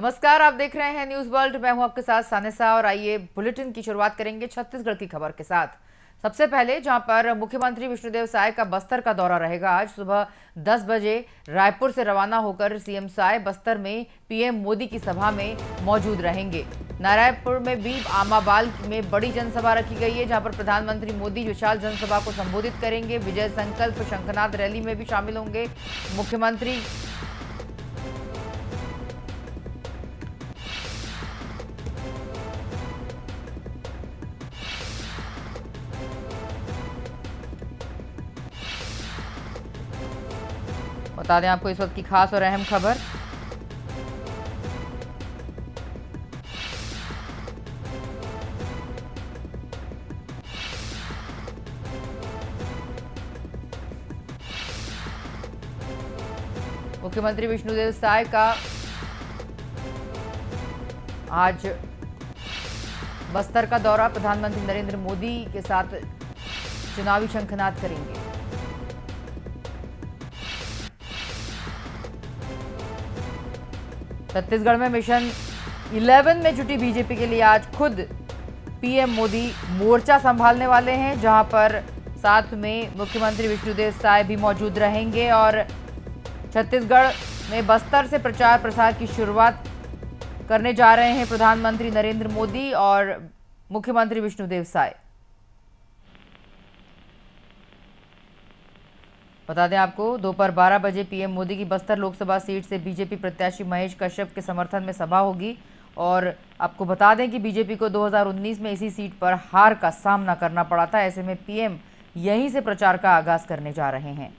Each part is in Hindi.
नमस्कार, आप देख रहे हैं न्यूज वर्ल्ड। मैं हूं आपके साथ सानिसा और आइए बुलेटिन की शुरुआत करेंगे छत्तीसगढ़ की खबर के साथ। सबसे पहले जहां पर मुख्यमंत्री विष्णुदेव साय का बस्तर का दौरा रहेगा। आज सुबह 10 बजे रायपुर से रवाना होकर सीएम साय बस्तर में पीएम मोदी की सभा में मौजूद रहेंगे। नारायणपुर में भी आमाबाल में बड़ी जनसभा रखी गई है, जहां पर प्रधानमंत्री मोदी विशाल जनसभा को संबोधित करेंगे। विजय संकल्प शंखनाद रैली में भी शामिल होंगे मुख्यमंत्री। बता दें आपको इस वक्त की खास और अहम खबर। मुख्यमंत्री विष्णुदेव साय का आज बस्तर का दौरा, प्रधानमंत्री नरेंद्र मोदी के साथ चुनावी शंखनाद करेंगे। छत्तीसगढ़ में मिशन 11 में जुटी बीजेपी के लिए आज खुद पीएम मोदी मोर्चा संभालने वाले हैं, जहां पर साथ में मुख्यमंत्री विष्णुदेव साय भी मौजूद रहेंगे और छत्तीसगढ़ में बस्तर से प्रचार प्रसार की शुरुआत करने जा रहे हैं प्रधानमंत्री नरेंद्र मोदी और मुख्यमंत्री विष्णुदेव साय। बता दें आपको दोपहर 12 बजे पीएम मोदी की बस्तर लोकसभा सीट से बीजेपी प्रत्याशी महेश कश्यप के समर्थन में सभा होगी। और आपको बता दें कि बीजेपी को 2019 में इसी सीट पर हार का सामना करना पड़ा था। ऐसे में पीएम यहीं से प्रचार का आगाज करने जा रहे हैं।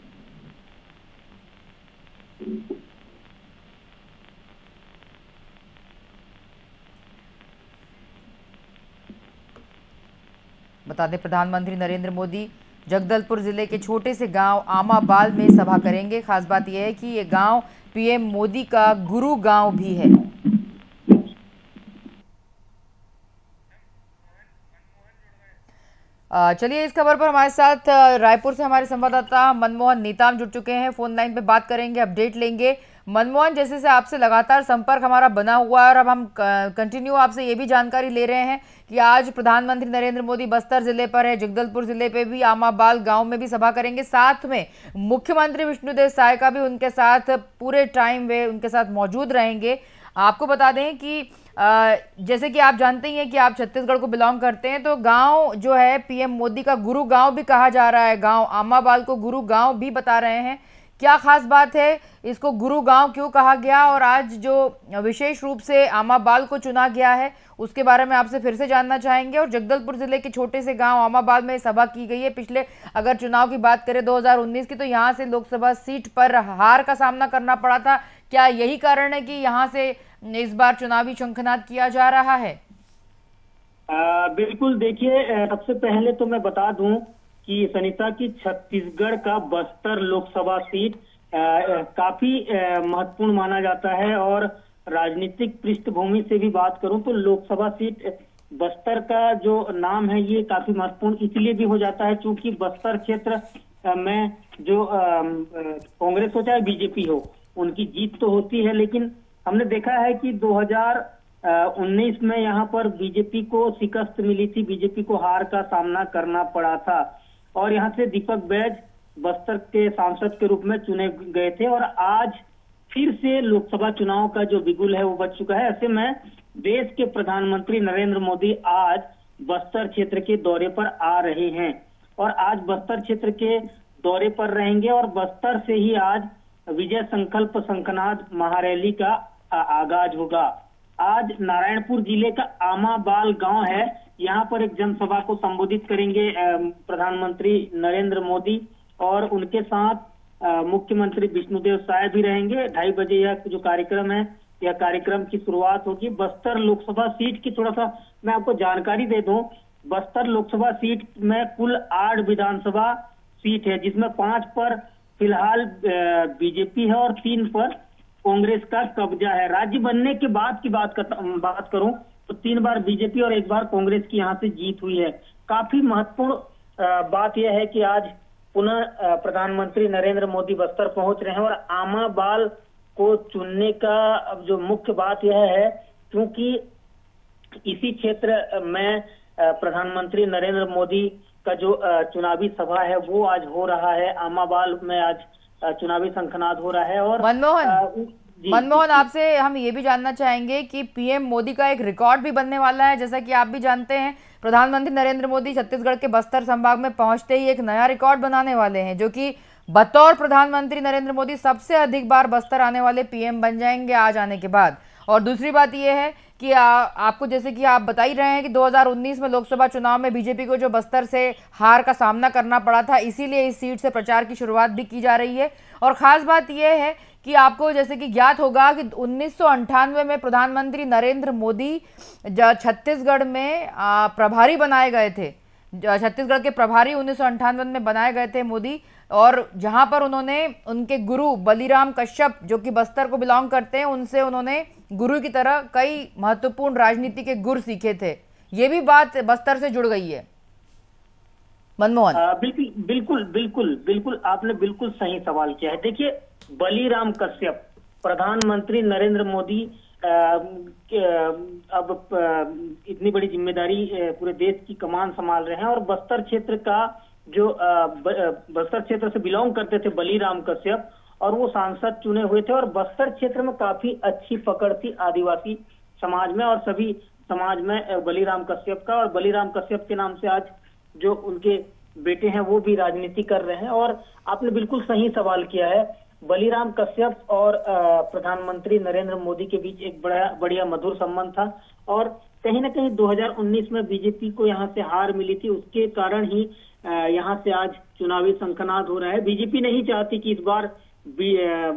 बता दें प्रधानमंत्री नरेंद्र मोदी जगदलपुर जिले के छोटे से गांव आमाबाल में सभा करेंगे। खास बात यह है कि ये गांव पीएम मोदी का गुरु गांव भी है। चलिए, इस खबर पर हमारे साथ रायपुर से हमारे संवाददाता मनमोहन नेताम जुड़ चुके हैं। फोन लाइन पे बात करेंगे, अपडेट लेंगे। मनमोहन, जैसे से आपसे लगातार संपर्क हमारा बना हुआ है और अब हम कंटिन्यू आपसे ये भी जानकारी ले रहे हैं कि आज प्रधानमंत्री नरेंद्र मोदी बस्तर जिले पर है, जगदलपुर जिले पे भी आमाबाल गांव में भी सभा करेंगे। साथ में मुख्यमंत्री विष्णुदेव साय का भी उनके साथ पूरे टाइम वे उनके साथ मौजूद रहेंगे। आपको बता दें कि जैसे कि आप जानते ही हैं कि आप छत्तीसगढ़ को बिलोंग करते हैं, तो गांव जो है पीएम मोदी का गुरु गांव भी कहा जा रहा है। गांव आमाबाल को गुरु गांव भी बता रहे हैं। क्या खास बात है, इसको गुरु गांव क्यों कहा गया और आज जो विशेष रूप से आमाबाल को चुना गया है उसके बारे में आपसे फिर से जानना चाहेंगे। और जगदलपुर जिले के छोटे से गांव आमाबाल में सभा की गई है। पिछले अगर चुनाव की बात करें 2019 की, तो यहां से लोकसभा सीट पर हार का सामना करना पड़ा था। क्या यही कारण है कि यहां से इस बार चुनावी शंखनाद किया जा रहा है? बिल्कुल, देखिए, सबसे पहले तो मैं बता दूं कि सनिता की छत्तीसगढ़ का बस्तर लोकसभा सीट काफी महत्वपूर्ण माना जाता है। और राजनीतिक पृष्ठभूमि से भी बात करूं तो लोकसभा सीट बस्तर का जो नाम है ये काफी महत्वपूर्ण इसलिए भी हो जाता है क्योंकि बस्तर क्षेत्र में जो कांग्रेस हो चाहे बीजेपी हो, उनकी जीत तो होती है, लेकिन हमने देखा है कि 2019 में यहाँ पर बीजेपी को शिकस्त मिली थी, बीजेपी को हार का सामना करना पड़ा था और यहाँ से दीपक बैज बस्तर के सांसद के रूप में चुने गए थे। और आज फिर से लोकसभा चुनाव का जो बिगुल है वो बच चुका है। ऐसे में देश के प्रधानमंत्री नरेंद्र मोदी आज बस्तर क्षेत्र के दौरे पर आ रहे हैं और आज बस्तर क्षेत्र के दौरे पर रहेंगे और बस्तर से ही आज विजय संकल्प शंखनाद महारैली का आगाज होगा। आज नारायणपुर जिले का आमाबाल गांव है, यहाँ पर एक जनसभा को संबोधित करेंगे प्रधानमंत्री नरेंद्र मोदी और उनके साथ मुख्यमंत्री विष्णुदेव साय भी रहेंगे। 2:30 बजे यह जो कार्यक्रम है, यह कार्यक्रम की शुरुआत होगी। बस्तर लोकसभा सीट की थोड़ा सा मैं आपको जानकारी दे दूं। बस्तर लोकसभा सीट में कुल 8 विधानसभा सीट है, जिसमें 5 पर फिलहाल बीजेपी है और 3 पर कांग्रेस का कब्जा है। राज्य बनने के बाद की बात करूं तो 3 बार बीजेपी और 1 बार कांग्रेस की यहां से जीत हुई है। काफी महत्वपूर्ण बात यह है कि आज पुनः प्रधानमंत्री नरेंद्र मोदी बस्तर पहुंच रहे हैं और आमाबाल को चुनने का अब जो मुख्य बात यह है, क्योंकि इसी क्षेत्र में प्रधानमंत्री नरेंद्र मोदी का जो चुनावी सभा है वो आज हो रहा है। आमाबाल में आज चुनावी शंखनाद हो रहा है। और मनमोहन, आपसे हम ये भी जानना चाहेंगे कि पीएम मोदी का एक रिकॉर्ड भी बनने वाला है। जैसा कि आप भी जानते हैं, प्रधानमंत्री नरेंद्र मोदी छत्तीसगढ़ के बस्तर संभाग में पहुंचते ही एक नया रिकॉर्ड बनाने वाले हैं, जो कि बतौर प्रधानमंत्री नरेंद्र मोदी सबसे अधिक बार बस्तर आने वाले पीएम बन जाएंगे आज आने के बाद। और दूसरी बात यह है कि आपको, जैसे कि आप बता ही रहे हैं कि 2019 में लोकसभा चुनाव में बीजेपी को जो बस्तर से हार का सामना करना पड़ा था, इसीलिए इस सीट से प्रचार की शुरुआत भी की जा रही है। और खास बात यह है कि आपको जैसे कि ज्ञात होगा कि 1998 में प्रधानमंत्री नरेंद्र मोदी छत्तीसगढ़ में प्रभारी बनाए गए थे। छत्तीसगढ़ के प्रभारी 1998 में बनाए गए थे मोदी, और जहां पर उन्होंने उनके गुरु बलीराम कश्यप, जो कि बस्तर को बिलोंग करते हैं, उनसे उन्होंने गुरु की तरह कई महत्वपूर्ण राजनीति के गुर सीखे थे। ये भी बात बस्तर से जुड़ गई है। मनमोहन, बिल्कुल बिल्कुल बिल्कुल बिल्कुल आपने बिल्कुल सही सवाल किया है। देखिए, बलीराम कश्यप, प्रधानमंत्री नरेंद्र मोदी अब इतनी बड़ी जिम्मेदारी पूरे देश की कमान संभाल रहे हैं, और बस्तर क्षेत्र का जो बस्तर क्षेत्र से बिलोंग करते थे बलीराम कश्यप, और वो सांसद चुने हुए थे। और बस्तर क्षेत्र में काफी अच्छी पकड़ थी आदिवासी समाज में और सभी समाज में बलीराम कश्यप का। और बलीराम कश्यप के नाम से आज जो उनके बेटे हैं वो भी राजनीति कर रहे हैं। और आपने बिल्कुल सही सवाल किया है, बलीराम कश्यप और प्रधानमंत्री नरेंद्र मोदी के बीच एक बढ़िया मधुर संबंध था, और कहीं ना कहीं 2019 में बीजेपी को यहाँ से हार मिली थी, उसके कारण ही यहाँ से आज चुनावी शंखनाद हो रहा है। बीजेपी नहीं चाहती कि इस बार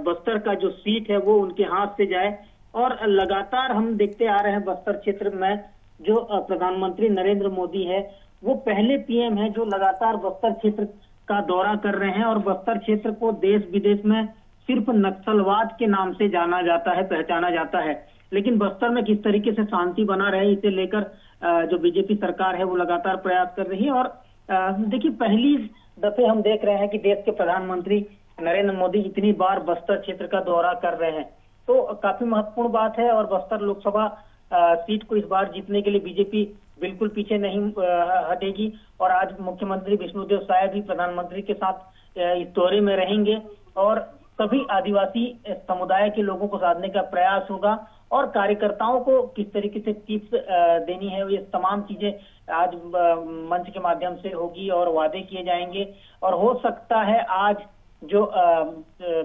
बस्तर का जो सीट है वो उनके हाथ से जाए, और लगातार हम देखते आ रहे हैं बस्तर क्षेत्र में जो प्रधानमंत्री नरेंद्र मोदी है वो पहले पीएम है जो लगातार बस्तर क्षेत्र का दौरा कर रहे हैं। और बस्तर क्षेत्र को देश विदेश में सिर्फ नक्सलवाद के नाम से जाना जाता है, पहचाना जाता है, लेकिन बस्तर में किस तरीके से शांति बना रहे इसे लेकर जो बीजेपी सरकार है वो लगातार प्रयास कर रही है। और देखिए, पहली दफे हम देख रहे हैं कि देश के प्रधानमंत्री नरेंद्र मोदी इतनी बार बस्तर क्षेत्र का दौरा कर रहे हैं, तो काफी महत्वपूर्ण बात है। और बस्तर लोकसभा सीट को इस बार जीतने के लिए बीजेपी बिल्कुल पीछे नहीं हटेगी। और आज मुख्यमंत्री विष्णुदेव साय भी प्रधानमंत्री के साथ इस दौरे में रहेंगे, और सभी आदिवासी समुदाय के लोगों को साधने का प्रयास होगा, और कार्यकर्ताओं को किस तरीके से टिप्स देनी है, ये तमाम चीजें आज मंच के माध्यम से होगी और वादे किए जाएंगे। और हो सकता है आज जो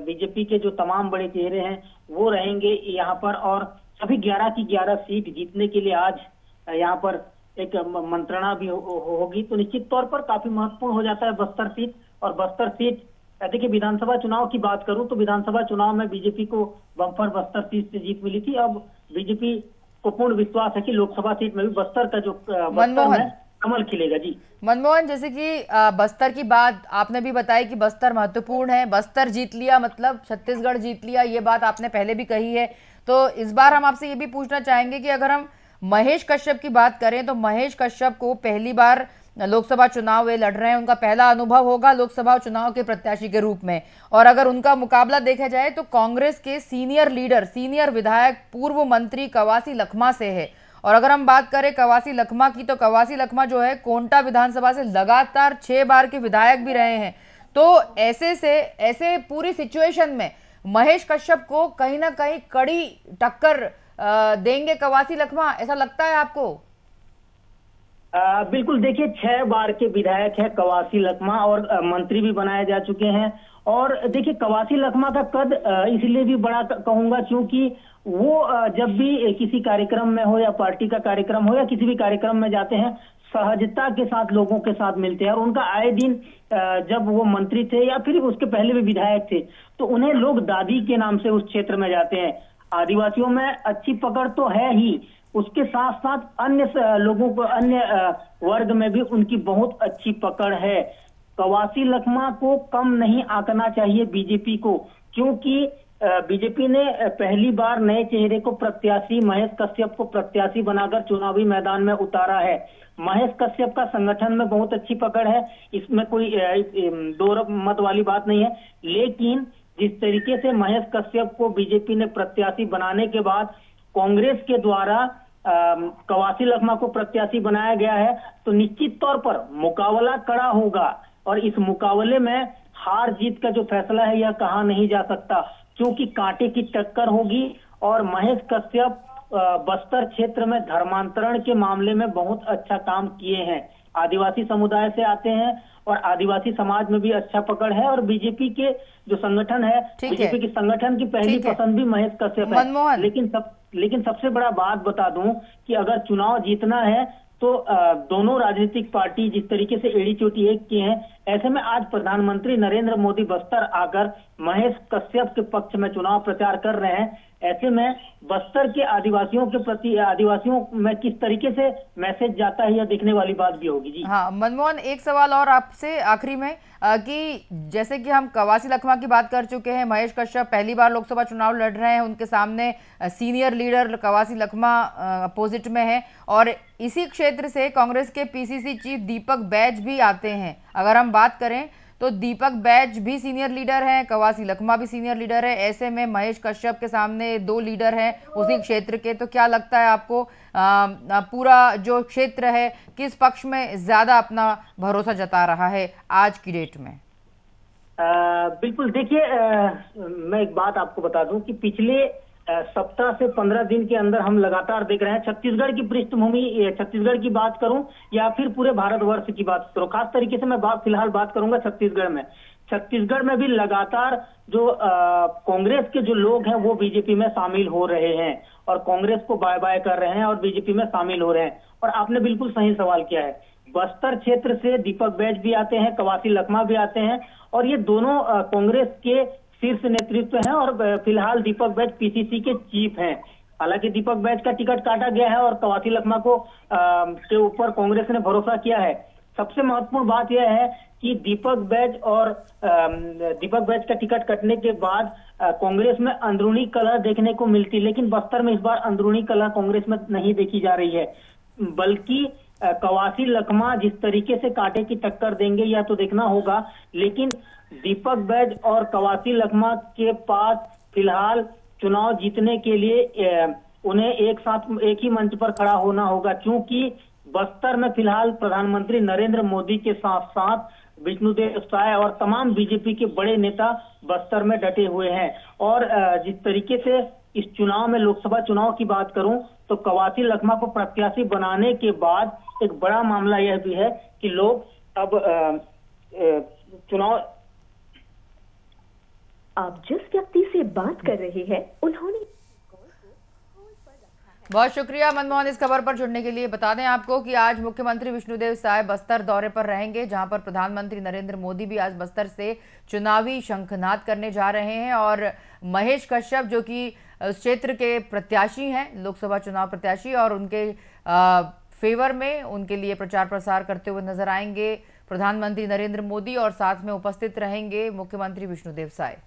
बीजेपी के जो तमाम बड़े चेहरे हैं वो रहेंगे यहाँ पर, और सभी 11 की 11 सीट जीतने के लिए आज यहाँ पर एक मंत्रणा भी होगी। तो निश्चित तौर पर काफी महत्वपूर्ण हो जाता है बस्तर सीट। और बस्तर सीट, देखिए, विधानसभा चुनाव की बात करूं तो विधानसभा चुनाव में बीजेपी को बम्पर बस्तर सीट से जीत मिली थी। अब बीजेपी को पूर्ण विश्वास है कि लोकसभा सीट में भी बस्तर का जो बस्तर है कमल खिलेगा। जी मनमोहन, जैसे कि बस्तर की बात आपने भी बताई कि बस्तर महत्वपूर्ण है, बस्तर जीत लिया मतलब छत्तीसगढ़ जीत लिया, ये बात आपने पहले भी कही है। तो इस बार हम आपसे ये भी पूछना चाहेंगे कि अगर हम महेश कश्यप की बात करें तो महेश कश्यप को पहली बार लोकसभा चुनाव वे लड़ रहे हैं, उनका पहला अनुभव होगा लोकसभा चुनाव के प्रत्याशी के रूप में। और अगर उनका मुकाबला देखा जाए तो कांग्रेस के सीनियर लीडर, सीनियर विधायक, पूर्व मंत्री कवासी लखमा से है। और अगर हम बात करें कवासी लखमा की, तो कवासी लखमा जो है कोंटा विधानसभा से लगातार 6 बार के विधायक भी रहे हैं। तो ऐसे पूरी सिचुएशन में महेश कश्यप को कहीं ना कहीं कड़ी टक्कर देंगे कवासी लखमा, ऐसा लगता है आपको? बिल्कुल, देखिए, 6 बार के विधायक है कवासी लखमा, और मंत्री भी बनाए जा चुके हैं। और देखिए, कवासी लखमा का कद इसलिए भी बड़ा कहूंगा क्योंकि वो जब भी किसी कार्यक्रम में हो या पार्टी का कार्यक्रम हो या किसी भी कार्यक्रम में जाते हैं, सहजता के साथ लोगों के साथ मिलते हैं। और उनका आए दिन जब वो मंत्री थे या फिर उसके पहले भी विधायक थे तो उन्हें लोग दादी के नाम से उस क्षेत्र में जाते हैं। आदिवासियों में अच्छी पकड़ तो है ही, उसके साथ साथ अन्य लोगों को, अन्य वर्ग में भी उनकी बहुत अच्छी पकड़ है। कवासी लखमा को कम नहीं आंकना चाहिए बीजेपी को, क्योंकि बीजेपी ने पहली बार नए चेहरे को प्रत्याशी महेश कश्यप को प्रत्याशी बनाकर चुनावी मैदान में उतारा है। महेश कश्यप का संगठन में बहुत अच्छी पकड़ है, इसमें कोई दो मत वाली बात नहीं है। लेकिन जिस तरीके से महेश कश्यप को बीजेपी ने प्रत्याशी बनाने के बाद कांग्रेस के द्वारा कवासी लखमा को प्रत्याशी बनाया गया है, तो निश्चित तौर पर मुकाबला कड़ा होगा और इस मुकाबले में हार जीत का जो फैसला है यह कहा नहीं जा सकता, क्योंकि कांटे की टक्कर होगी। और महेश कश्यप बस्तर क्षेत्र में धर्मांतरण के मामले में बहुत अच्छा काम किए हैं। आदिवासी समुदाय से आते हैं और आदिवासी समाज में भी अच्छा पकड़ है और बीजेपी के जो संगठन है, बीजेपी के संगठन की पहली पसंद भी महेश कश्यप है। लेकिन सबसे बड़ा बात बता दूं कि अगर चुनाव जीतना है तो दोनों राजनीतिक पार्टी जिस तरीके से एड़ी चोटी एक की हैं, ऐसे में आज प्रधानमंत्री नरेंद्र मोदी बस्तर आकर महेश कश्यप के पक्ष में चुनाव प्रचार कर रहे हैं। ऐसे में बस्तर के आदिवासियों के प्रति, आदिवासियों में किस तरीके से मैसेज जाता है, यह देखने वाली बात भी होगी। जी हाँ मनमोहन, एक सवाल और आपसे आखिरी में कि जैसे कि हम कवासी लखमा की बात कर चुके हैं, महेश कश्यप पहली बार लोकसभा चुनाव लड़ रहे हैं, उनके सामने senior leader Kawasi Lakhma opposite में है और इसी क्षेत्र से कांग्रेस के पीसीसी चीफ दीपक बैज भी आते हैं। अगर हम बात करें तो दीपक बैज भी सीनियर लीडर हैं, कवासी लखमा भी सीनियर लीडर है, ऐसे में महेश कश्यप के सामने दो लीडर हैं उसी क्षेत्र के, तो क्या लगता है आपको पूरा जो क्षेत्र है किस पक्ष में ज्यादा अपना भरोसा जता रहा है आज की डेट में? बिल्कुल, देखिए मैं एक बात आपको बता दूं कि पिछले सप्ताह से 15 दिन के अंदर हम लगातार देख रहे हैं, छत्तीसगढ़ की पृष्ठभूमि, छत्तीसगढ़ की बात करूं या फिर पूरे भारतवर्ष की बात करूं, खास तरीके से मैं फिलहाल बात करूंगा छत्तीसगढ़ में। छत्तीसगढ़ में भी लगातार जो कांग्रेस के जो लोग हैं वो बीजेपी में शामिल हो रहे हैं और कांग्रेस को बाय बाय कर रहे हैं और बीजेपी में शामिल हो रहे हैं। और आपने बिल्कुल सही सवाल किया है, बस्तर क्षेत्र से दीपक बैज भी आते हैं, कवासी लखमा भी आते हैं और ये दोनों कांग्रेस के शीर्ष नेतृत्व हैं और फिलहाल दीपक बैज पीसीसी के चीफ हैं। हालांकि दीपक बैज का टिकट काटा गया है और कवासी लखमा को के ऊपर कांग्रेस ने भरोसा किया है। सबसे महत्वपूर्ण बात यह है कि दीपक बैज का टिकट कटने के बाद कांग्रेस में अंदरूनी कलह देखने को मिलती, लेकिन बस्तर में इस बार अंदरूनी कलह कांग्रेस में नहीं देखी जा रही है, बल्कि कवासी लखमा जिस तरीके से कांटे की टक्कर देंगे यह तो देखना होगा। लेकिन दीपक बैज और कवासी लखमा के पास फिलहाल चुनाव जीतने के लिए उन्हें एक साथ एक ही मंच पर खड़ा होना होगा, क्योंकि बस्तर में फिलहाल प्रधानमंत्री नरेंद्र मोदी के साथ साथ विष्णुदेव साय और तमाम बीजेपी के बड़े नेता बस्तर में डटे हुए हैं। और जिस तरीके से इस चुनाव में, लोकसभा चुनाव की बात करूं तो कवासी लखमा को प्रत्याशी बनाने के बाद एक बड़ा मामला यह भी है कि लोग अब चुनाव, आप जिस व्यक्ति से बात कर रहे हैं उन्होंने बहुत शुक्रिया मनमोहन इस खबर पर जुड़ने के लिए। बता दें आपको कि आज मुख्यमंत्री विष्णुदेव साय बस्तर दौरे पर रहेंगे, जहां पर प्रधानमंत्री नरेंद्र मोदी भी आज बस्तर से चुनावी शंखनाद करने जा रहे हैं और महेश कश्यप जो कि उस क्षेत्र के प्रत्याशी हैं, लोकसभा चुनाव प्रत्याशी, और उनके फेवर में उनके लिए प्रचार प्रसार करते हुए नजर आएंगे प्रधानमंत्री नरेंद्र मोदी और साथ में उपस्थित रहेंगे मुख्यमंत्री विष्णुदेव साय।